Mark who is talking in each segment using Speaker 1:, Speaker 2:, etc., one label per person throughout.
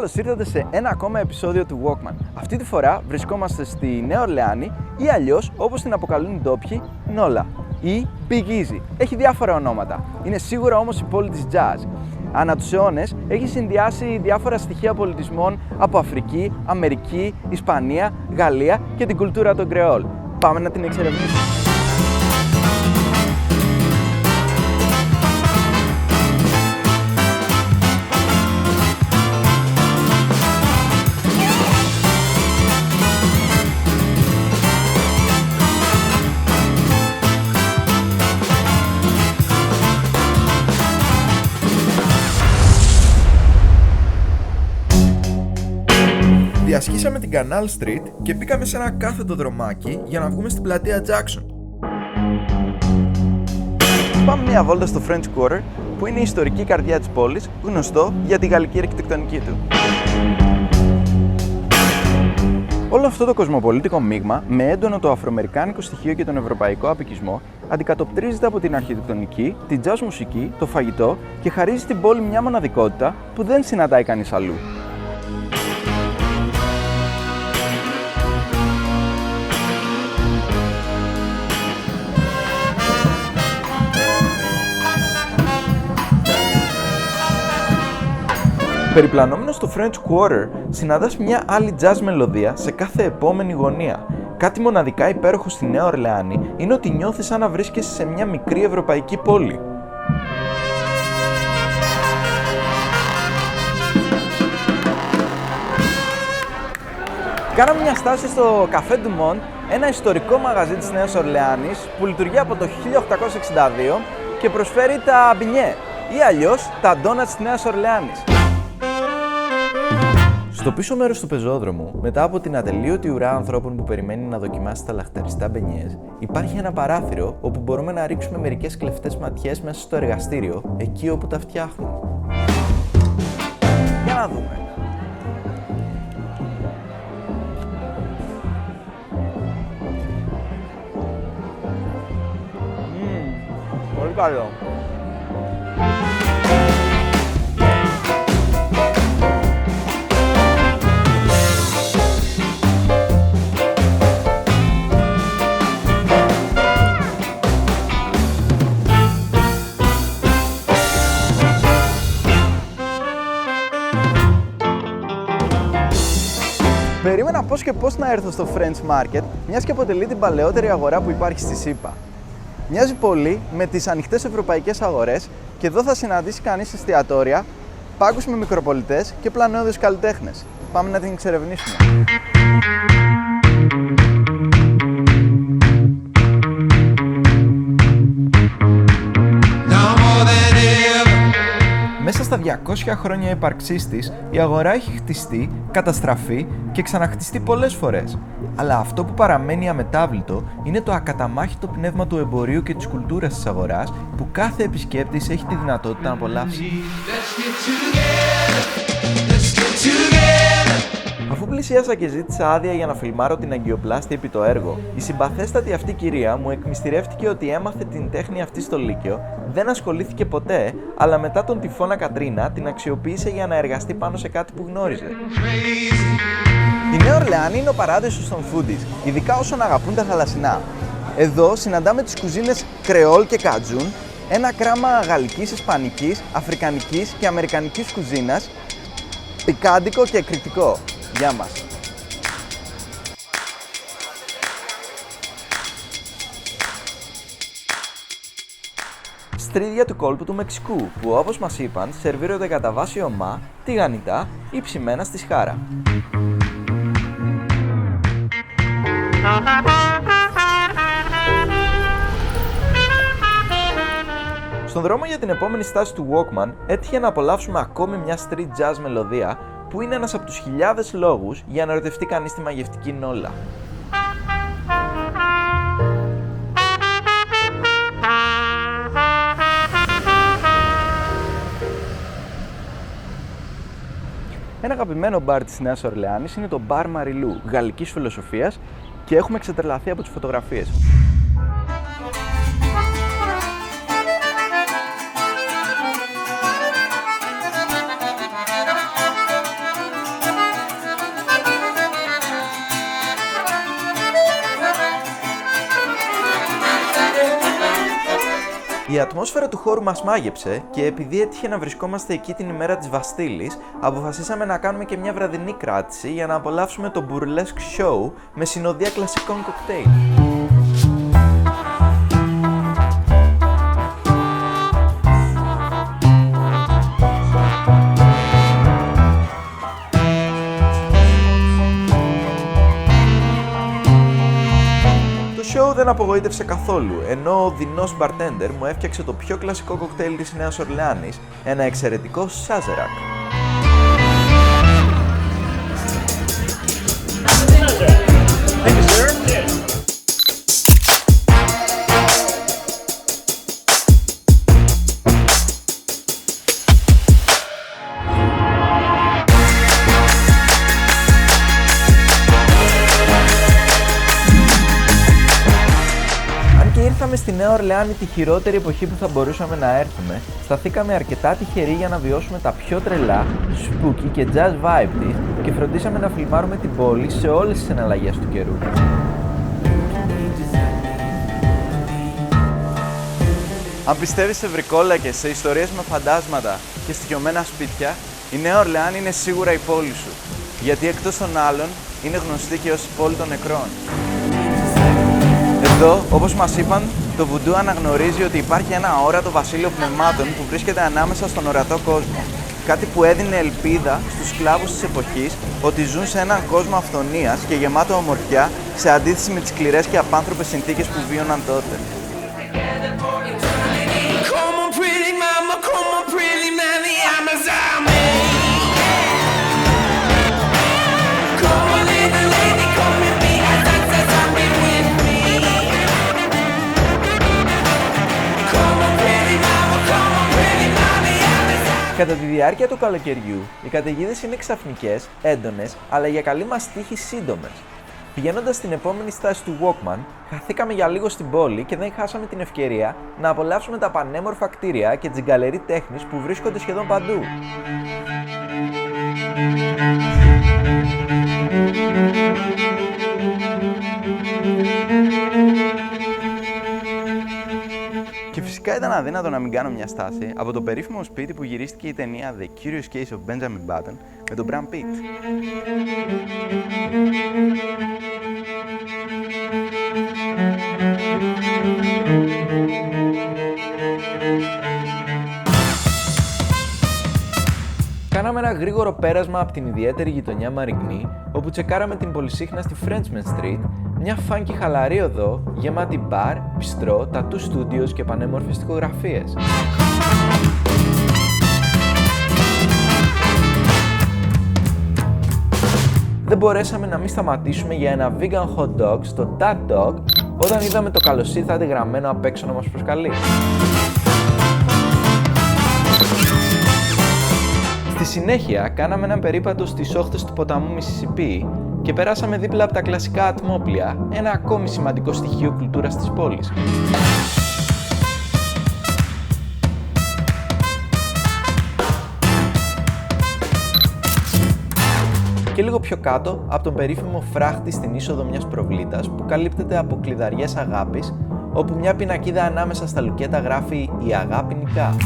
Speaker 1: καλώς ήρθατε σε ένα ακόμα επεισόδιο του Walkman. Αυτή τη φορά βρισκόμαστε στη Νέα Ορλεάνη ή αλλιώς όπως την αποκαλούν οι ντόπιοι, Νόλα ή Big Easy. Έχει διάφορα ονόματα. Είναι σίγουρα όμως η πόλη της jazz. Ανά τους αιώνες έχει συνδυάσει διάφορα στοιχεία πολιτισμών από Αφρική, Αμερική, Ισπανία, Γαλλία και την κουλτούρα των Κρεόλ. Πάμε να την εξερευνήσουμε. Διασχίσαμε την Canal Street και μπήκαμε σε ένα κάθετο δρομάκι για να βγούμε στην πλατεία Jackson. Πάμε μια βόλτα στο French Quarter, που είναι η ιστορική καρδιά της πόλης, γνωστό για τη γαλλική αρχιτεκτονική του. Όλο αυτό το κοσμοπολίτικο μείγμα, με έντονο το αφροαμερικάνικο στοιχείο και τον ευρωπαϊκό απικισμό, αντικατοπτρίζεται από την αρχιτεκτονική, την jazz μουσική, το φαγητό και χαρίζει στην πόλη μια μοναδικότητα που δεν συναντάει κανείς αλλού. Περιπλανόμενος στο French Quarter, συναντάς μια άλλη jazz μελωδία σε κάθε επόμενη γωνία. Κάτι μοναδικά υπέροχο στη Νέα Ορλεάνη είναι ότι νιώθεις σαν να βρίσκεσαι σε μια μικρή ευρωπαϊκή πόλη. Κάναμε μια στάση στο Café du Monde, ένα ιστορικό μαγαζί της Νέας Ορλεάνης που λειτουργεί από το 1862 και προσφέρει τα μπινιέ ή αλλιώς τα ντόνατς της Νέας Ορλεάνης. Στο πίσω μέρος του πεζόδρομου, μετά από την ατελείωτη ουρά ανθρώπων που περιμένει να δοκιμάσει τα λαχταριστά μπενιές, υπάρχει ένα παράθυρο όπου μπορούμε να ρίξουμε μερικές κλεφτές ματιές μέσα στο εργαστήριο, εκεί όπου τα φτιάχνουν. Για να δούμε. Πολύ καλό. Περίμενα πώς και πώς να έρθω στο French Market, μιας και αποτελεί την παλαιότερη αγορά που υπάρχει στη ΣΥΠΑ. Μοιάζει πολύ με τις ανοιχτές ευρωπαϊκές αγορές και εδώ θα συναντήσει κανείς εστιατόρια, πάγκους με μικροπολιτές και πλανώδεις καλλιτέχνες. Πάμε να την εξερευνήσουμε. Μέσα στα 200 χρόνια ύπαρξής της, η αγορά έχει χτιστεί, καταστραφεί και ξαναχτιστεί πολλές φορές. Αλλά αυτό που παραμένει αμετάβλητο είναι το ακαταμάχητο πνεύμα του εμπορίου και της κουλτούρας της αγοράς που κάθε επισκέπτης έχει τη δυνατότητα να απολαύσει. Αφού πλησίασα και ζήτησα άδεια για να φιλμάρω την αγκιοπλάστη επί το έργο, η συμπαθέστατη αυτή κυρία μου εκμυστηρεύτηκε ότι έμαθε την τέχνη αυτή στο Λύκειο, δεν ασχολήθηκε ποτέ, αλλά μετά τον τυφώνα Κατρίνα την αξιοποίησε για να εργαστεί πάνω σε κάτι που γνώριζε. Η Νέα Ορλεάνη είναι ο παράδεισος των foodies, ειδικά όσων αγαπούν τα θαλασσινά. Εδώ συναντάμε τις κουζίνες Κρεόλ και Κατζούν, ένα κράμα γαλλικής, ισπανικής, αφρικανικής και αμερικανικής κουζίνας, πικάντικο και εκρηκτικό. Γεια μας! Στρίδια του κόλπου του Μεξικού, που όπως μας είπαν σερβίρονται κατά βάση ομά, τηγανιτά ή ψημένα στη σχάρα. Στον δρόμο για την επόμενη στάση του Walkman έτυχε να απολαύσουμε ακόμη μια street jazz μελωδία που είναι ένας από τους χιλιάδες λόγους για να ερωτευτεί κανείς τη μαγευτική Νόλα. Ένα αγαπημένο μπαρ της Νέας Ορλεάνης είναι το μπαρ Μαριλού, γαλλικής φιλοσοφίας, και έχουμε εξετρελαθεί από τις φωτογραφίες. Η ατμόσφαιρα του χώρου μας μάγεψε και επειδή έτυχε να βρισκόμαστε εκεί την ημέρα της Βαστίλης, αποφασίσαμε να κάνουμε και μια βραδινή κράτηση για να απολαύσουμε το burlesque show με συνοδεία κλασικών κοκτέιλ. Το show δεν απογοήτευσε καθόλου, ενώ ο δεινός bartender μου έφτιαξε το πιο κλασικό κοκτέιλ της Νέας Ορλεάνης, ένα εξαιρετικό Σάζερακ. Ήρθαμε στη Νέα Ορλεάνη τη χειρότερη εποχή που θα μπορούσαμε να έρθουμε, σταθήκαμε αρκετά τυχεροί για να βιώσουμε τα πιο τρελά, spooky και jazz vibe της και φροντίσαμε να φιλμάρουμε την πόλη σε όλες τις εναλλαγές του καιρού. Αν πιστεύεις σε βρικόλακες, σε ιστορίες με φαντάσματα και στοιχειωμένα σπίτια, η Νέα Ορλεάνη είναι σίγουρα η πόλη σου, γιατί εκτός των άλλων είναι γνωστή και ως η πόλη των νεκρών. Εδώ, όπως μας είπαν, το βουντού αναγνωρίζει ότι υπάρχει ένα αόρατο βασίλειο πνευμάτων που βρίσκεται ανάμεσα στον ορατό κόσμο. Κάτι που έδινε ελπίδα στους σκλάβους της εποχής ότι ζουν σε έναν κόσμο αυθονίας και γεμάτο ομορφιά σε αντίθεση με τις σκληρές και απάνθρωπες συνθήκες που βίωναν τότε. Κατά τη διάρκεια του καλοκαιριού, οι καταιγίδες είναι ξαφνικές, έντονες, αλλά για καλή μας τύχη σύντομες. Πηγαίνοντας στην επόμενη στάση του Walkman, χαθήκαμε για λίγο στην πόλη και δεν χάσαμε την ευκαιρία να απολαύσουμε τα πανέμορφα κτίρια και τις γκαλερί τέχνης που βρίσκονται σχεδόν παντού. Και φυσικά ήταν αδύνατο να μην κάνω μια στάση από το περίφημο σπίτι που γυρίστηκε η ταινία The Curious Case of Benjamin Button με τον Brad Pitt. Κάναμε ένα γρήγορο πέρασμα από την ιδιαίτερη γειτονιά Μαριγνή, όπου τσεκάραμε την πολυσύχναστη Frenchman Street, μια φάνκι χαλαρή οδό, γεμάτη μπαρ, μπιστρό, τατού στούντιος και πανέμορφες τοιχογραφίες. Δεν μπορέσαμε να μην σταματήσουμε για ένα vegan hot dog στο That Dog, όταν είδαμε το καλώς ήρθατε γραμμένο απ' έξω να μας προσκαλεί. Στη συνέχεια, κάναμε έναν περίπατο στις όχθες του ποταμού Μισισιπί και περάσαμε δίπλα από τα κλασικά ατμόπλια, ένα ακόμη σημαντικό στοιχείο κουλτούρας της πόλης. Και λίγο πιο κάτω, από τον περίφημο φράχτη στην είσοδο μιας προβλήτας που καλύπτεται από κλειδαριές αγάπης, όπου μια πινακίδα ανάμεσα στα λουκέτα γράφει «Η αγάπη νικά».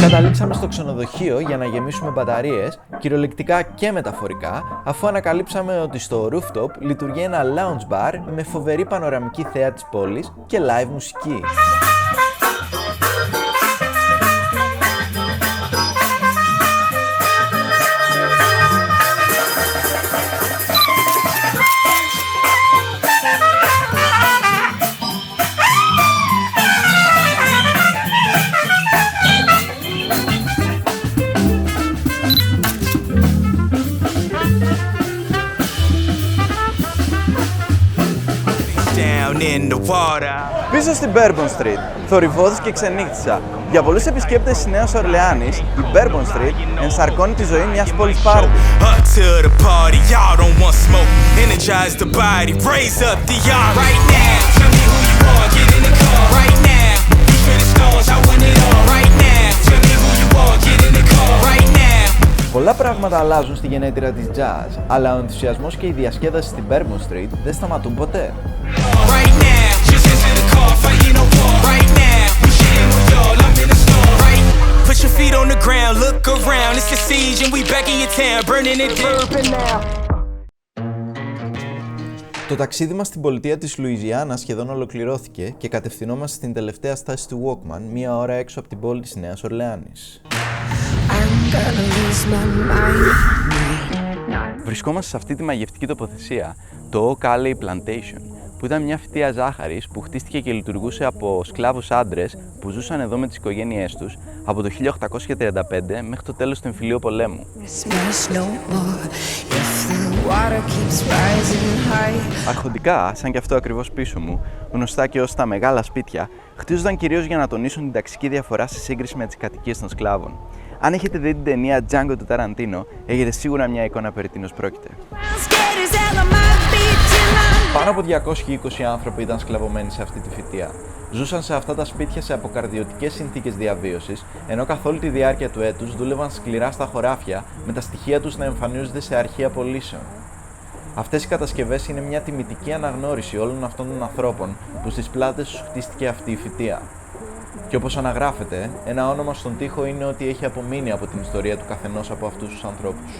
Speaker 1: Καταλήξαμε στο ξενοδοχείο για να γεμίσουμε μπαταρίες, κυριολεκτικά και μεταφορικά, αφού ανακαλύψαμε ότι στο rooftop λειτουργεί ένα lounge bar με φοβερή πανοραμική θέα της πόλης και live μουσική. Πίσω στην Bourbon Street, θορυβώθης και ξενύχτησα. Για πολλούς επισκέπτες της Νέας Ορλεάνης, η Bourbon Street ενσαρκώνει τη ζωή μιας πόλης πάρτι. Πολλά πράγματα αλλάζουν στη γενέτειρα της jazz, αλλά ο ενθουσιασμός και η διασκέδαση στην Bourbon Street δεν σταματούν ποτέ.
Speaker 2: look around, it's a siege and we back in your town, burning it down.
Speaker 1: Το ταξίδι μας στην πολιτεία της Λουιζιάννα σχεδόν ολοκληρώθηκε και κατευθυνόμαστε στην τελευταία στάση του Walkman, μία ώρα έξω από την πόλη της Νέας Ορλεάνης. Βρισκόμαστε σε αυτή τη μαγευτική τοποθεσία, το Oak Alley Plantation, που ήταν μια φυτεία ζάχαρης που χτίστηκε και λειτουργούσε από σκλάβους άντρες που ζούσαν εδώ με τις οικογένειές τους από το 1835 μέχρι το τέλος του εμφυλίου πολέμου. Αρχοντικά, σαν και αυτό ακριβώς πίσω μου, γνωστά και ως τα μεγάλα σπίτια, χτίζονταν κυρίως για να τονίσουν την ταξική διαφορά σε σύγκριση με τις κατοικίες των σκλάβων. Αν έχετε δει την ταινία Django του Ταραντίνο, έχετε σίγουρα μια εικόνα περί τίνος πρόκειται. Πάνω από 220 άνθρωποι ήταν σκλαβωμένοι σε αυτή τη φυτεία. Ζούσαν σε αυτά τα σπίτια σε αποκαρδιωτικές συνθήκες διαβίωσης, ενώ καθ' όλη τη διάρκεια του έτους δούλευαν σκληρά στα χωράφια, με τα στοιχεία τους να εμφανίζονται σε αρχεία πωλήσεων. Αυτές οι κατασκευές είναι μια τιμητική αναγνώριση όλων αυτών των ανθρώπων που στις πλάτες τους χτίστηκε αυτή η φυτεία. Και όπως αναγράφεται, ένα όνομα στον τοίχο είναι ότι έχει απομείνει από την ιστορία του καθενός από αυτούς τους ανθρώπους.